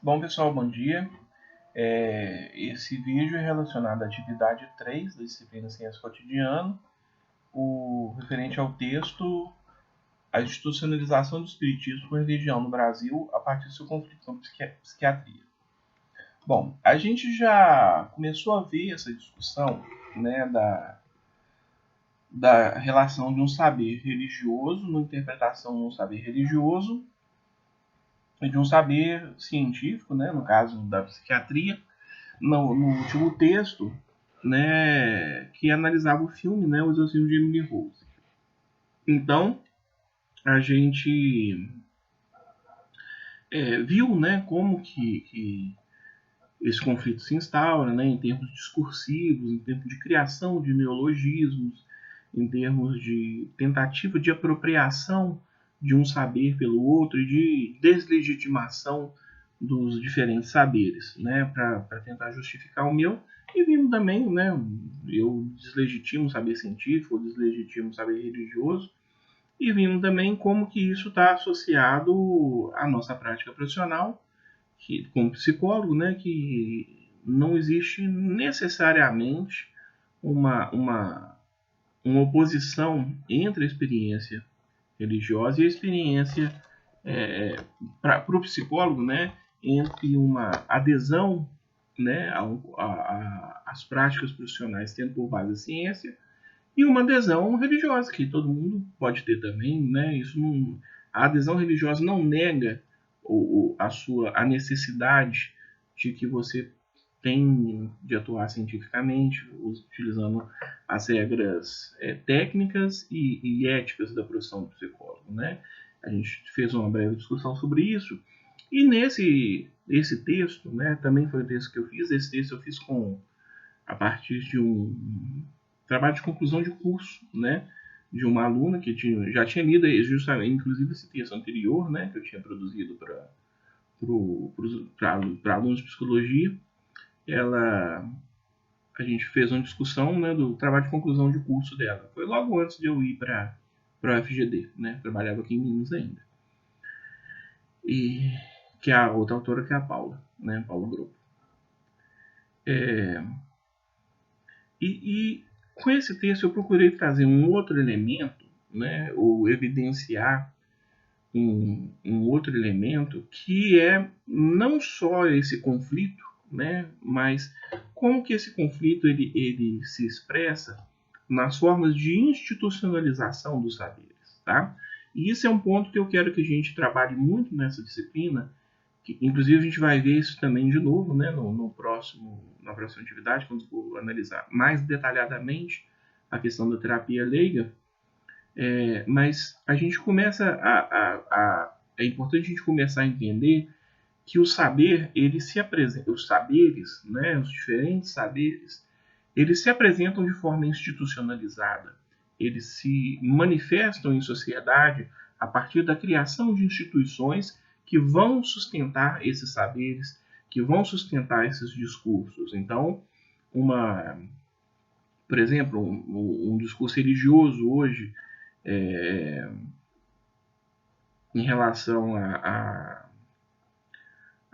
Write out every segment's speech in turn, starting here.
Bom, pessoal, bom dia. Esse vídeo é relacionado à atividade 3 da disciplina Ciência Cotidiana, o referente ao texto A Institucionalização do Espiritismo por Religião no Brasil a partir do seu conflito com a psiquiatria. Bom, a gente já começou a ver essa discussão, né, da relação de um saber religioso, uma interpretação de um saber religioso e de um saber científico, né, no caso da psiquiatria, no último texto, né, que analisava o filme, né, O Exorcismo de Emily Rose. Então, a gente viu, né, como que esse conflito se instaura, né, em termos discursivos, em termos de criação de neologismos, em termos de tentativa de apropriação de um saber pelo outro e de deslegitimação dos diferentes saberes, né, para tentar justificar o meu. E vindo também, né, eu deslegitimo o saber científico, eu deslegitimo o saber religioso, e vindo também como que isso está associado à nossa prática profissional, que, como psicólogo, né, que não existe necessariamente uma oposição entre a experiência religiosa e a experiência para o psicólogo, né, entre uma adesão, né, às práticas profissionais tendo por base a ciência e uma adesão religiosa, que todo mundo pode ter também, né? A adesão religiosa não nega a necessidade de que você tem de atuar cientificamente, utilizando as regras técnicas e éticas da profissão do psicólogo, né? A gente fez uma breve discussão sobre isso. E esse texto, né, também foi o texto que eu fiz. Esse texto eu fiz a partir de um trabalho de conclusão de curso, né, de uma aluna que já tinha lido justamente, inclusive, esse texto anterior, né, que eu tinha produzido para alunos de psicologia. A gente fez uma discussão, né, do trabalho de conclusão de curso dela. Foi logo antes de eu ir para o FGD, né, trabalhava aqui em Minas ainda. E que é a outra autora, que é a Paula, né, Paula Grupo. E com esse texto eu procurei trazer um outro elemento, né, ou evidenciar um outro elemento que é não só esse conflito, né, mas como que esse conflito ele se expressa nas formas de institucionalização dos saberes, tá? E isso é um ponto que eu quero que a gente trabalhe muito nessa disciplina, que inclusive a gente vai ver isso também de novo, né, na próxima atividade, quando for analisar mais detalhadamente a questão da terapia leiga. Mas a gente começa é importante a gente começar a entender que o saber, ele se apresenta, os saberes, né, os diferentes saberes, eles se apresentam de forma institucionalizada. Eles se manifestam em sociedade a partir da criação de instituições que vão sustentar esses saberes, que vão sustentar esses discursos. Então, por exemplo, um discurso religioso hoje, em relação à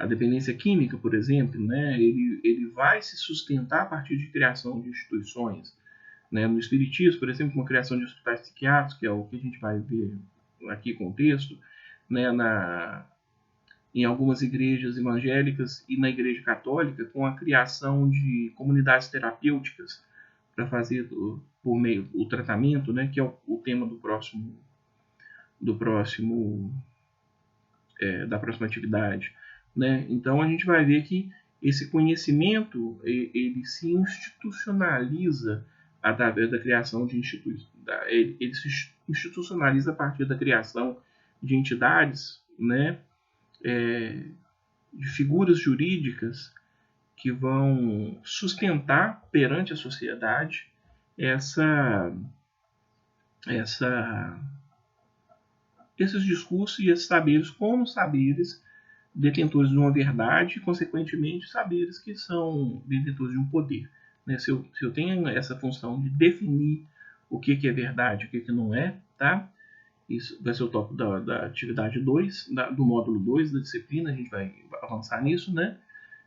dependência química, por exemplo, né, ele vai se sustentar a partir de criação de instituições. Né, no Espiritismo, por exemplo, com a criação de hospitais psiquiátricos, que é o que a gente vai ver aqui com o texto, né, em algumas igrejas evangélicas e na Igreja Católica, com a criação de comunidades terapêuticas para fazer por meio o tratamento, né, que é o tema da próxima atividade, né? Então a gente vai ver que esse conhecimento ele se institucionaliza através da criação de instituições, ele se institucionaliza a partir da criação de entidades, né, de figuras jurídicas que vão sustentar perante a sociedade esses discursos e esses saberes como saberes detentores de uma verdade e, consequentemente, saberes que são detentores de um poder. Né? Se eu tenho essa função de definir o que é verdade e o que não é, tá? Isso vai ser o tópico da atividade 2, do módulo 2 da disciplina. A gente vai avançar nisso, né?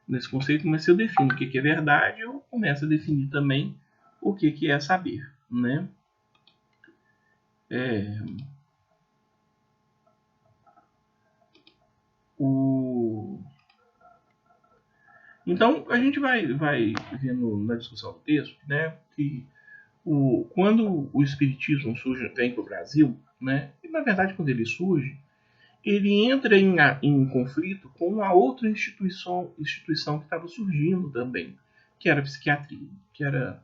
Nesse conceito, mas se eu defino o que é verdade, eu começo a definir também o que é saber, né? Então, a gente vai vendo na discussão do texto, né, que quando o Espiritismo vem para o Brasil, né, e na verdade quando ele surge, ele entra em conflito com a outra instituição que estava surgindo também, que era a psiquiatria, que era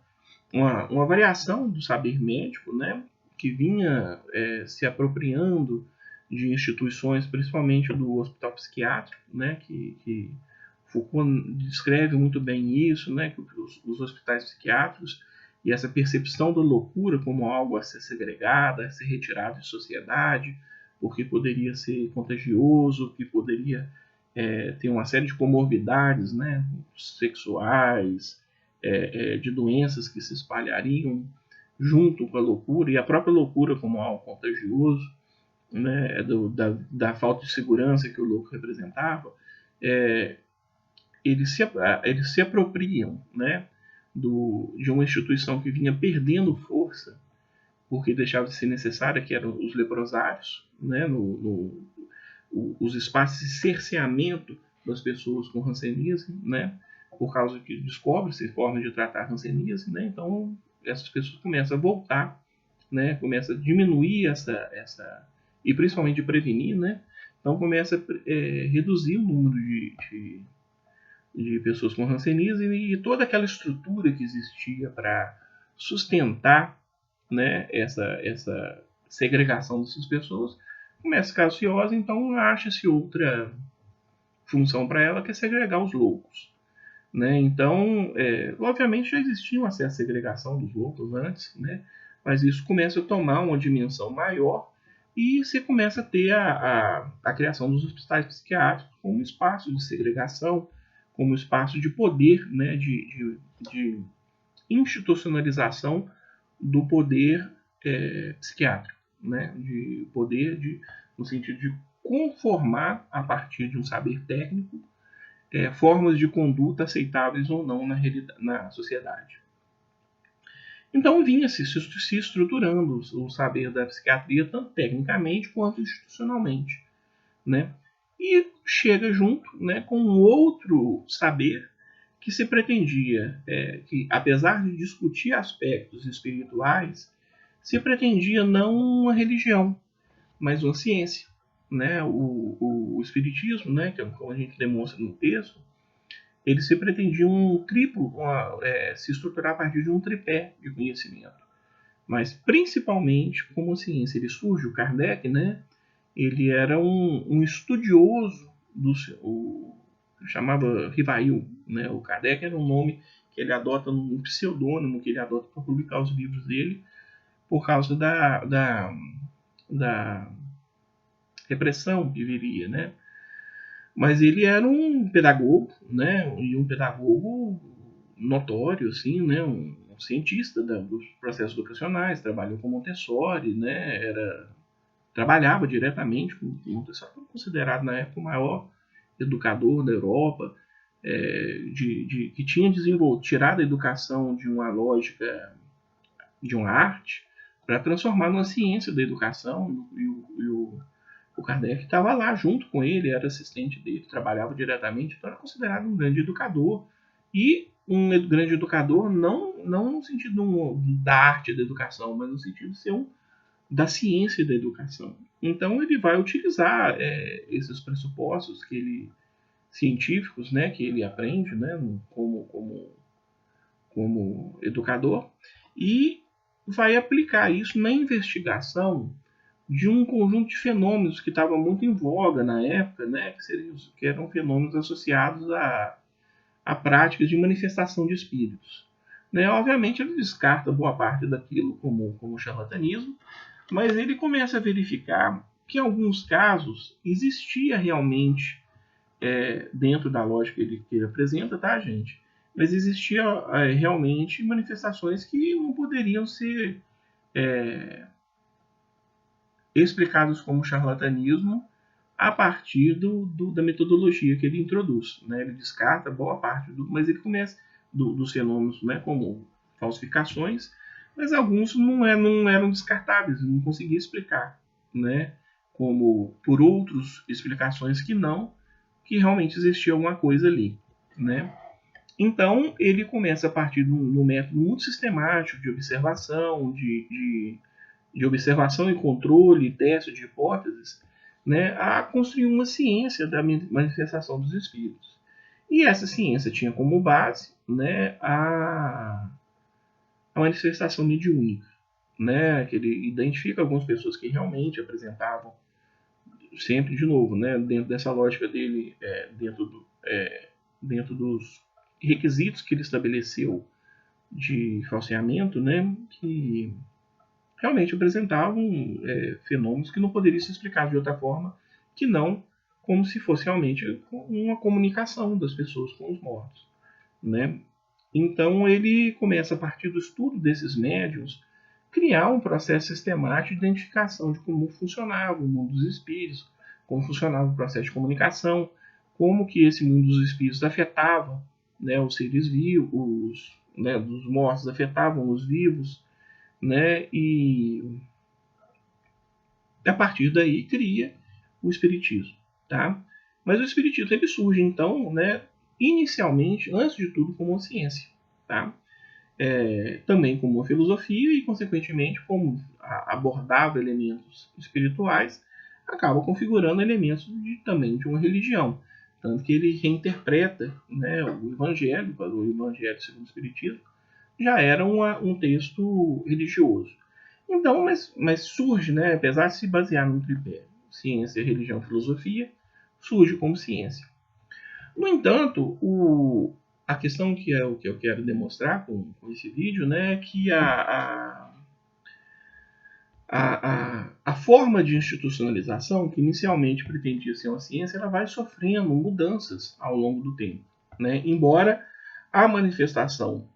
uma variação do saber médico, né, que vinha se apropriando de instituições, principalmente do hospital psiquiátrico, né, que Foucault descreve muito bem isso, né, que os hospitais psiquiátricos e essa percepção da loucura como algo a ser segregado, a ser retirado de sociedade, porque poderia ser contagioso, que poderia ter uma série de comorbidades, né, sexuais, de doenças que se espalhariam junto com a loucura, e a própria loucura como algo contagioso, né, da falta de segurança que o louco representava, eles se apropriam, né, de uma instituição que vinha perdendo força porque deixava de ser necessária, que eram os leprosários, né, os espaços de cerceamento das pessoas com hanseníase, né, por causa que descobre-se formas de tratar a hanseníase, né, então essas pessoas começam a voltar, né, começam a diminuir essa e principalmente de prevenir, né, então começa a reduzir o número de pessoas com hanseníase e toda aquela estrutura que existia para sustentar, né, essa segregação dessas pessoas começa a ficar ociosa, então acha-se outra função para ela, que é segregar os loucos. Né? Então, obviamente já existia uma certa segregação dos loucos antes, né? Mas isso começa a tomar uma dimensão maior e você começa a ter a criação dos hospitais psiquiátricos como espaço de segregação, como espaço de poder, né? de institucionalização do poder psiquiátrico, né? De poder no sentido de conformar, a partir de um saber técnico, formas de conduta aceitáveis ou não na sociedade. Então vinha se estruturando o saber da psiquiatria, tanto tecnicamente quanto institucionalmente. Né? E chega junto, né, com um outro saber que se pretendia, que apesar de discutir aspectos espirituais, se pretendia não uma religião, mas uma ciência. Né? O espiritismo, né, que é como a gente demonstra no texto, ele se pretendia um triplo, se estruturar a partir de um tripé de conhecimento. Mas principalmente como ciência. Ele surge, o Kardec, né, ele era um estudioso chamava Rivail, né? O Kardec era um nome que ele adota, um pseudônimo que ele adota para publicar os livros dele, por causa da repressão que viria, né? Mas ele era um pedagogo, né? E um pedagogo notório, assim, né? Um cientista dos processos educacionais, trabalhou com Montessori, né? Trabalhava diretamente com Montessori, considerado na época o maior educador da Europa, que tinha tirado a educação de uma lógica, de uma arte, para transformar numa ciência da educação, e o Kardec estava lá junto com ele, era assistente dele, trabalhava diretamente, então era considerado um grande educador, e um grande educador não no sentido da arte da educação, mas no sentido de ser da ciência da educação. Então ele vai utilizar esses pressupostos científicos, né, que ele aprende, né, como educador, e vai aplicar isso na investigação de um conjunto de fenômenos que estava muito em voga na época, né, que eram fenômenos associados a práticas de manifestação de espíritos. Né? Obviamente ele descarta boa parte daquilo como charlatanismo, mas ele começa a verificar que em alguns casos existia realmente, dentro da lógica que ele apresenta, tá, gente? Mas existia realmente manifestações que não poderiam ser explicados como charlatanismo a partir da metodologia que ele introduz. Né? Ele descarta boa parte mas ele começa dos fenômenos, né, como falsificações, mas alguns não eram descartáveis, não conseguia explicar, né, como por outras explicações que realmente existia alguma coisa ali, né? Então ele começa a partir de um método muito sistemático de observação, de observação e controle, teste de hipóteses, né, a construir uma ciência da manifestação dos espíritos. E essa ciência tinha como base, né, a manifestação mediúnica, né, que ele identifica algumas pessoas que realmente apresentavam, sempre de novo, né, dentro dessa lógica dele, dentro dos requisitos que ele estabeleceu de falseamento, né, que realmente apresentavam fenômenos que não poderiam ser explicados de outra forma que não como se fosse realmente uma comunicação das pessoas com os mortos, né? Então ele começa, a partir do estudo desses médiums, criar um processo sistemático de identificação de como funcionava o mundo dos espíritos, como funcionava o processo de comunicação, como que esse mundo dos espíritos afetava, né, os seres vivos, né, dos mortos afetavam os vivos, né, e a partir daí cria o espiritismo, tá? Mas o espiritismo ele surge então, né, inicialmente, antes de tudo, como uma ciência, tá? Também como uma filosofia e, consequentemente, como abordava elementos espirituais, acaba configurando elementos também de uma religião. Tanto que ele reinterpreta, né, o Evangelho segundo o Espiritismo, já era um texto religioso. Então, mas surge, né, apesar de se basear no tripé ciência, religião, filosofia, surge como ciência. No entanto, a questão que é o que eu quero demonstrar com esse vídeo, né, é que a forma de institucionalização, que inicialmente pretendia ser uma ciência, ela vai sofrendo mudanças ao longo do tempo, né, embora a manifestação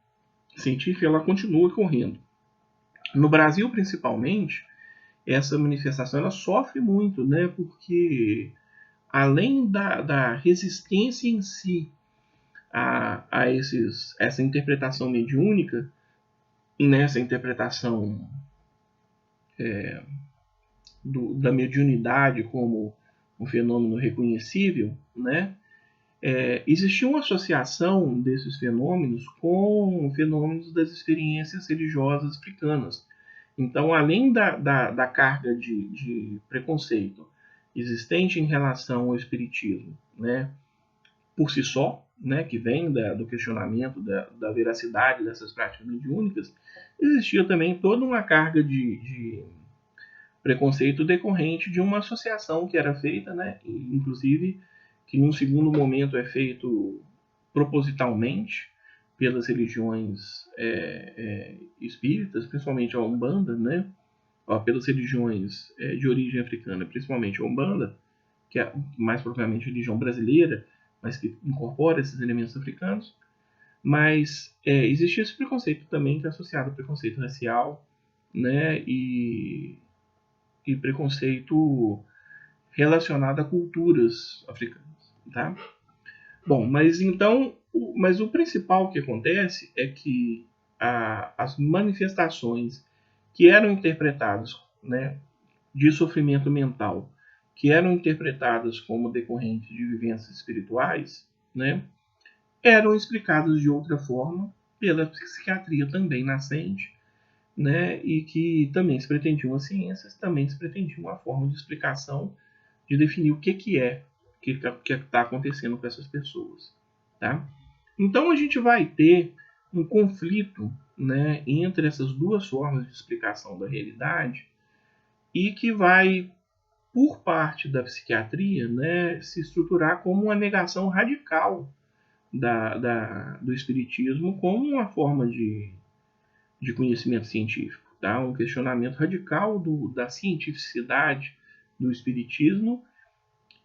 científica ela continue correndo. No Brasil, principalmente, essa manifestação ela sofre muito, né, porque além da resistência em si essa interpretação mediúnica, nessa interpretação da mediunidade como um fenômeno reconhecível, né, existia uma associação desses fenômenos com fenômenos das experiências religiosas africanas. Então, além da carga de preconceito existente em relação ao espiritismo, né, por si só, né, que vem do questionamento da veracidade dessas práticas mediúnicas, existia também toda uma carga de preconceito decorrente de uma associação que era feita, né, inclusive que em um segundo momento é feito propositalmente pelas religiões espíritas, principalmente a Umbanda, né, pelas religiões de origem africana, principalmente a Umbanda, que é mais propriamente a religião brasileira, mas que incorpora esses elementos africanos. Mas existia esse preconceito também, que é associado ao preconceito racial, né, e preconceito relacionado a culturas africanas, tá? Bom, mas então, mas o principal que acontece é que as manifestações que eram interpretadas, né, de sofrimento mental, que eram interpretadas como decorrentes de vivências espirituais, né, eram explicadas de outra forma pela psiquiatria também nascente, né, e que também se pretendiam as ciências, também se pretendia uma forma de explicação, de definir o que está acontecendo com essas pessoas, tá? Então a gente vai ter um conflito, né, entre essas duas formas de explicação da realidade e que vai, por parte da psiquiatria, né, se estruturar como uma negação radical do espiritismo como uma forma de conhecimento científico, tá? Um questionamento radical da cientificidade do espiritismo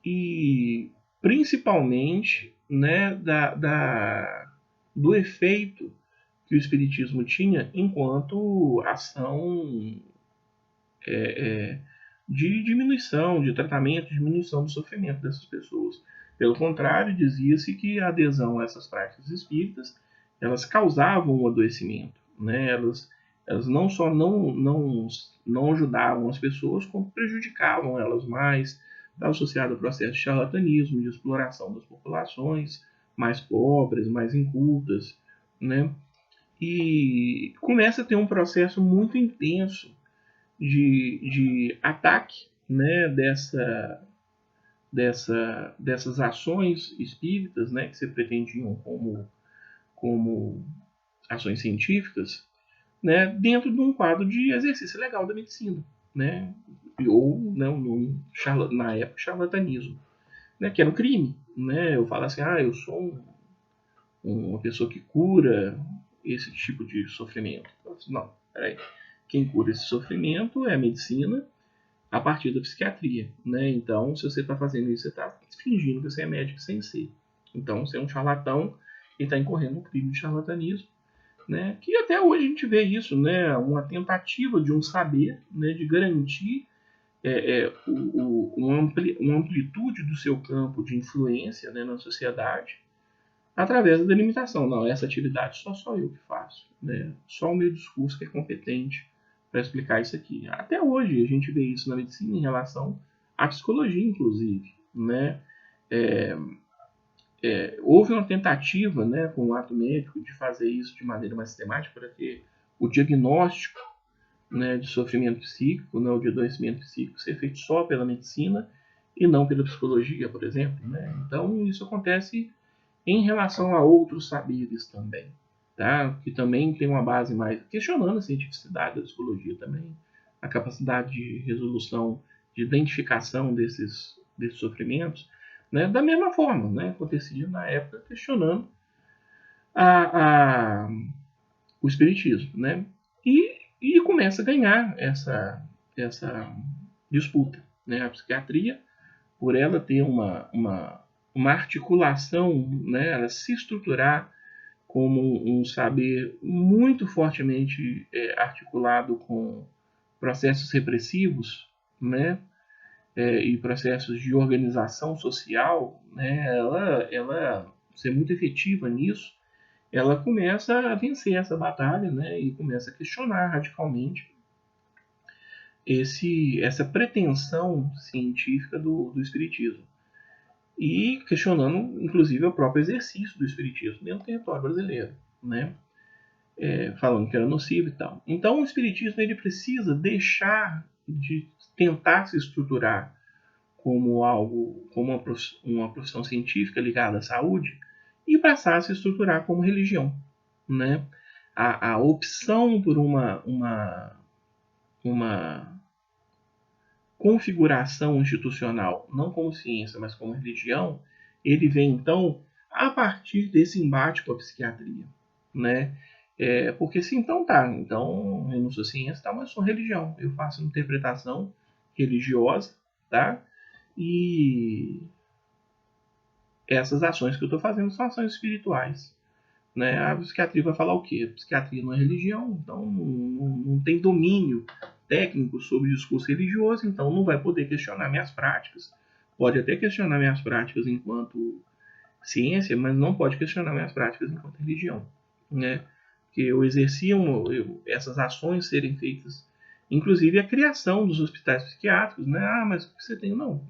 e principalmente, né, do efeito que o espiritismo tinha enquanto ação de diminuição, de tratamento, de diminuição do sofrimento dessas pessoas. Pelo contrário, dizia-se que a adesão a essas práticas espíritas, elas causavam o adoecimento, né? Elas não só não ajudavam as pessoas, como prejudicavam elas mais. Está associado ao processo de charlatanismo, de exploração das populações mais pobres, mais incultas, né? E começa a ter um processo muito intenso de ataque, né, dessas ações espíritas, né, que se pretendiam como ações científicas, né, dentro de um quadro de exercício legal da medicina, né, ou na época charlatanismo, né, que era um crime, né? Eu falo assim, eu sou uma pessoa que cura esse tipo de sofrimento. Não, peraí. Quem cura esse sofrimento é a medicina a partir da psiquiatria, né? Então, se você está fazendo isso, você está fingindo que você é médico sem ser. Então, você é um charlatão e está incorrendo um crime de charlatanismo, né? Que até hoje a gente vê isso, né? Uma tentativa de um saber, né? De garantir uma amplitude do seu campo de influência, né? Na sociedade, através da delimitação. Não, essa atividade só eu que faço, né? Só o meu discurso que é competente para explicar isso aqui. Até hoje a gente vê isso na medicina em relação à psicologia, inclusive, né? Houve uma tentativa, né, com o ato médico de fazer isso de maneira mais sistemática para que o diagnóstico, né, de sofrimento psíquico, né, o de adoecimento psíquico, ser feito só pela medicina e não pela psicologia, por exemplo, né? Então isso acontece em relação a outros saberes também, tá? Que também tem uma base mais questionando a cientificidade da psicologia também, a capacidade de resolução, de identificação desses sofrimentos, né? Da mesma forma, né? Acontecia na época questionando a o espiritismo, né? E começa a ganhar essa disputa, né? A psiquiatria, por ela ter uma articulação, né, ela se estruturar como um saber muito fortemente articulado com processos repressivos, né, e processos de organização social, né, ela ser muito efetiva nisso, ela começa a vencer essa batalha, né, e começa a questionar radicalmente essa pretensão científica do espiritismo. E questionando, inclusive, o próprio exercício do espiritismo dentro do território brasileiro, né? Falando que era nocivo e tal. Então, o espiritismo ele precisa deixar de tentar se estruturar como uma profissão científica ligada à saúde e passar a se estruturar como religião, né? A opção por uma configuração institucional, não como ciência, mas como religião, ele vem então a partir desse embate com a psiquiatria, né? Porque se então então eu não sou ciência, tá, mas eu sou religião, eu faço interpretação religiosa, tá? E essas ações que eu estou fazendo são ações espirituais, né? A psiquiatria vai falar o quê? A psiquiatria não é religião, então não tem domínio técnico sobre o discurso religioso, então não vai poder questionar minhas práticas. Pode até questionar minhas práticas enquanto ciência, mas não pode questionar minhas práticas enquanto religião, né? Que eu exercia essas ações serem feitas, inclusive a criação dos hospitais psiquiátricos, né? Mas o que você tem? Não,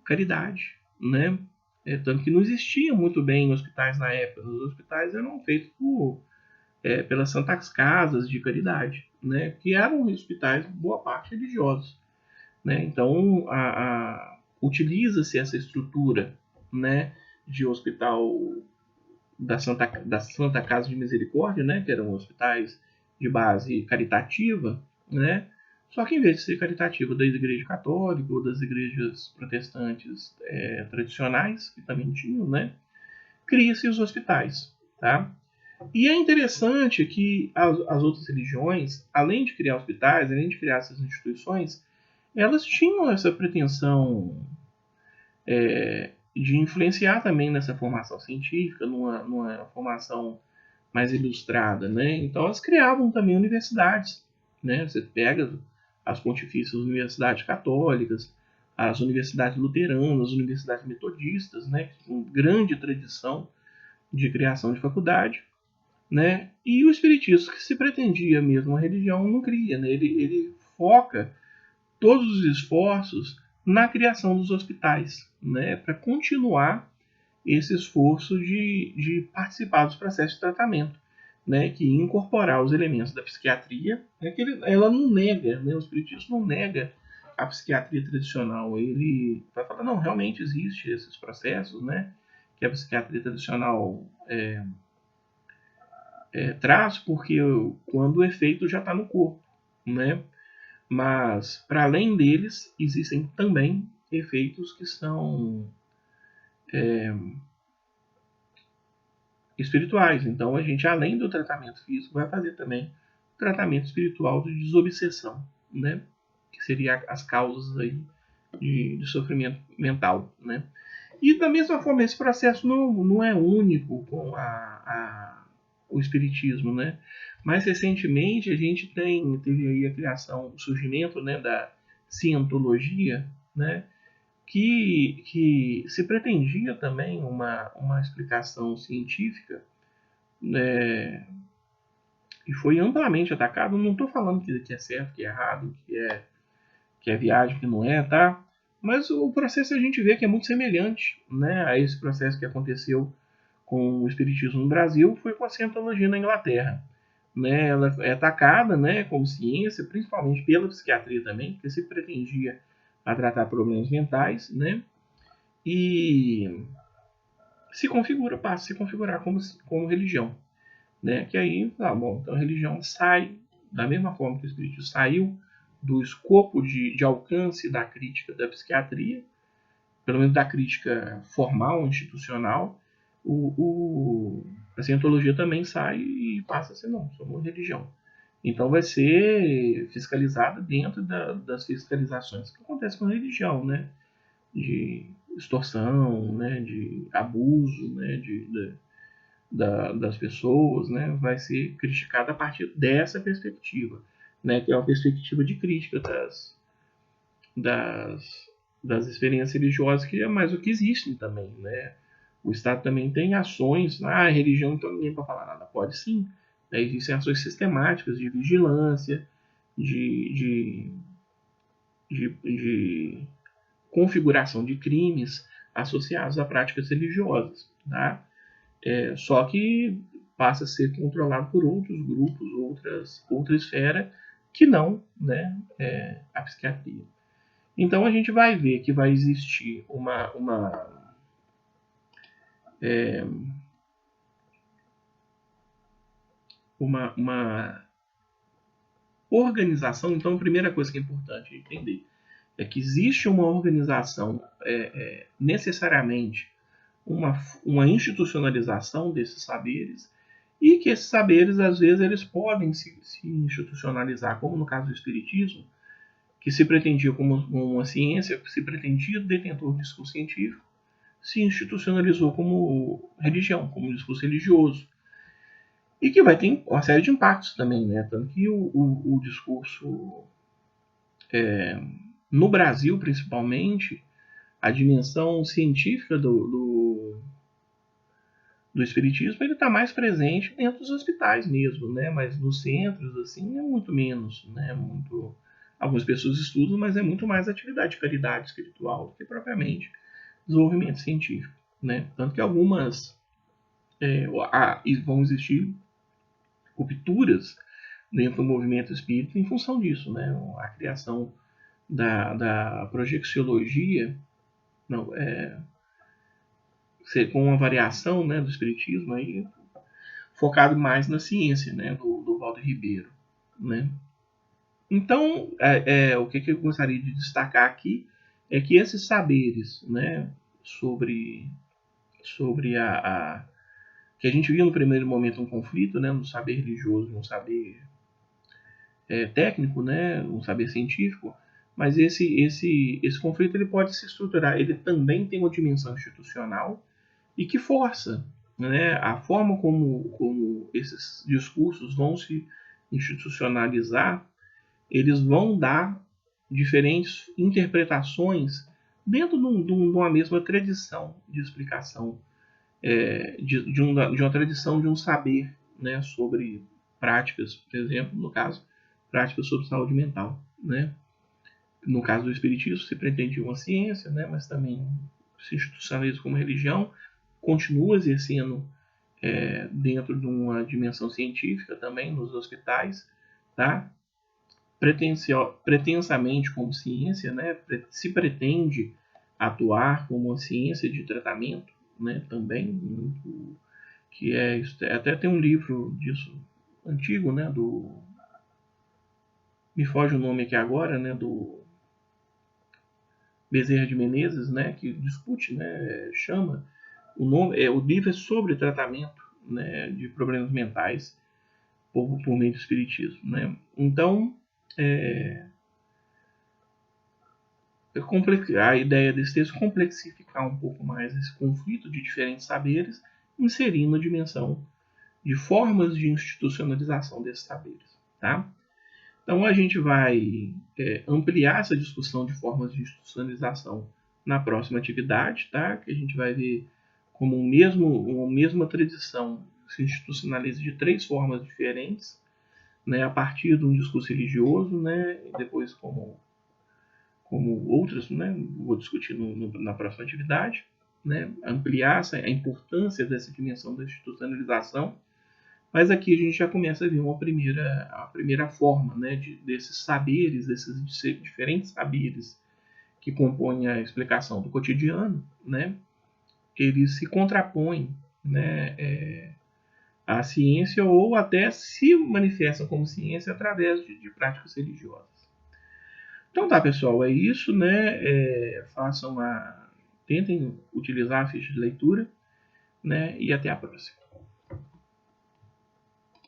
caridade, né? Tanto que não existia muito bem hospitais na época. Os hospitais eram feitos pelas santas casas de caridade, né? Que eram hospitais, boa parte, religiosos, né? Então, utiliza-se essa estrutura, né, de hospital da Santa Casa de Misericórdia, né, que eram hospitais de base caritativa, né? Só que em vez de ser caritativo da Igreja Católica ou das igrejas protestantes tradicionais, que também tinham, né, cria-se os hospitais, tá? E é interessante que as outras religiões, além de criar hospitais, além de criar essas instituições, elas tinham essa pretensão de influenciar também nessa formação científica, numa formação mais ilustrada, né? Então elas criavam também universidades, né? Você pega as pontifícias universidades católicas, as universidades luteranas, as universidades metodistas, né, com grande tradição de criação de faculdade, né, e o espiritismo, que se pretendia mesmo uma religião, não cria, né, ele foca todos os esforços na criação dos hospitais, né, para continuar esse esforço de participar dos processos de tratamento, né, que incorporar os elementos da psiquiatria, né, que ela não nega, né, o espiritismo não nega a psiquiatria tradicional, ele vai falar, não, realmente existe esses processos, né, que a psiquiatria tradicional traz, porque quando o efeito já está no corpo, né, mas para além deles existem também efeitos que são espirituais. Então a gente, além do tratamento físico, vai fazer também o tratamento espiritual de desobsessão, né? Que seria as causas aí de sofrimento mental, né? E da mesma forma, esse processo não é único com o espiritismo, né? Mais recentemente a gente teve aí a criação, o surgimento, né, da cientologia, né? Que se pretendia também uma explicação científica, né, e foi amplamente atacado. Não estou falando que é certo, que é errado, que é viagem, que não é, tá? Mas o processo a gente vê que é muito semelhante, né, a esse processo que aconteceu com o espiritismo no Brasil, foi com a cientologia na Inglaterra. Né? Ela é atacada, né, como ciência, principalmente pela psiquiatria também, porque se pretendia a tratar problemas mentais, né? E passa a se configurar como religião, né? Que aí, tá bom, então a religião sai da mesma forma que o espiritismo saiu do escopo de alcance da crítica da psiquiatria, pelo menos da crítica formal, institucional, a cientologia também sai e passa a ser, não, somos religião. Então vai ser fiscalizada dentro das fiscalizações que acontecem com a religião, né? De extorsão, né? De abuso, né? Das pessoas, né? Vai ser criticada a partir dessa perspectiva, né? Que é uma perspectiva de crítica das, das experiências religiosas, que é mais o que existem também, né? O Estado também tem ações, a religião então ninguém pode falar nada, pode sim, né? Existem ações sistemáticas de vigilância, de, de configuração de crimes associados a práticas religiosas, tá? Só que passa a ser controlado por outros grupos, outra esfera que não, né, a psiquiatria. Então a gente vai ver que vai existir uma organização. Então a primeira coisa que é importante entender é que existe uma organização, necessariamente uma institucionalização desses saberes, e que esses saberes, às vezes, eles podem se institucionalizar, como no caso do Espiritismo, que se pretendia como uma ciência, que se pretendia detentor de discurso científico, se institucionalizou como religião, como discurso religioso, e que vai ter uma série de impactos também, né? Tanto que o discurso, no Brasil, principalmente, a dimensão científica do espiritismo, ele está mais presente dentro dos hospitais mesmo, né? Mas nos centros, assim, é muito menos, né? Algumas pessoas estudam, mas é muito mais atividade de caridade espiritual do que propriamente desenvolvimento científico, né? Tanto que algumas vão existir rupturas dentro do movimento espírita em função disso, né? A criação da projeciologia, não, com uma variação, né, do espiritismo aí, focado mais na ciência, né, do Valdo Ribeiro, né? Então, o que eu gostaria de destacar aqui é que esses saberes, né, sobre que a gente via no primeiro momento um conflito, né, no saber religioso e um saber técnico, né, um saber científico, mas esse conflito ele pode se estruturar, ele também tem uma dimensão institucional e que força, né, a forma como esses discursos vão se institucionalizar. eles vão dar diferentes interpretações dentro de uma mesma tradição de explicação, de uma tradição de um saber, né, sobre práticas, por exemplo, no caso, práticas sobre saúde mental, né? No caso do Espiritismo, se pretende uma ciência, né, mas também se institucionaliza como religião, continua exercendo dentro de uma dimensão científica também nos hospitais, tá? Pretensamente como ciência, né? Se pretende atuar como uma ciência de tratamento, né? Também, que até tem um livro disso antigo, né? Me foge o nome aqui agora, né? Do Bezerra de Menezes, né? Que discute, né? Chama o livro é sobre tratamento, né? De problemas mentais por meio do espiritismo, né? Então, a ideia desse texto é complexificar um pouco mais esse conflito de diferentes saberes, inserindo a dimensão de formas de institucionalização desses saberes, tá? Então a gente vai ampliar essa discussão de formas de institucionalização na próxima atividade, tá? Que a gente vai ver como uma mesma tradição se institucionaliza de 3 formas diferentes, né? A partir de um discurso religioso, né? E depois como outras, né? Vou discutir na próxima atividade, né? Ampliar a importância dessa dimensão da institucionalização. Mas aqui a gente já começa a ver a primeira forma, né, desses saberes, desses diferentes saberes que compõem a explicação do cotidiano, né, eles se contrapõem, né, à ciência ou até se manifestam como ciência através de práticas religiosas. Então tá, pessoal, é isso, né? Tentem utilizar a ficha de leitura, né? E até a próxima.